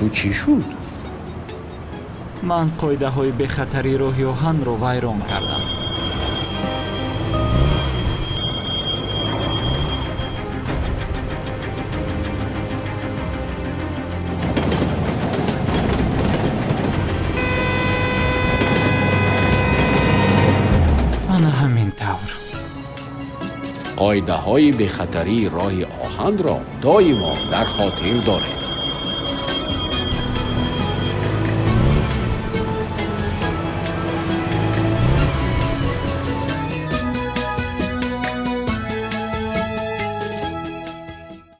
تو چی شد؟ من قاعده های بخطری راهی آهن را ویران کردم. من همین طور قاعده های به خطری راه آهن را دائما در خاطر دارید.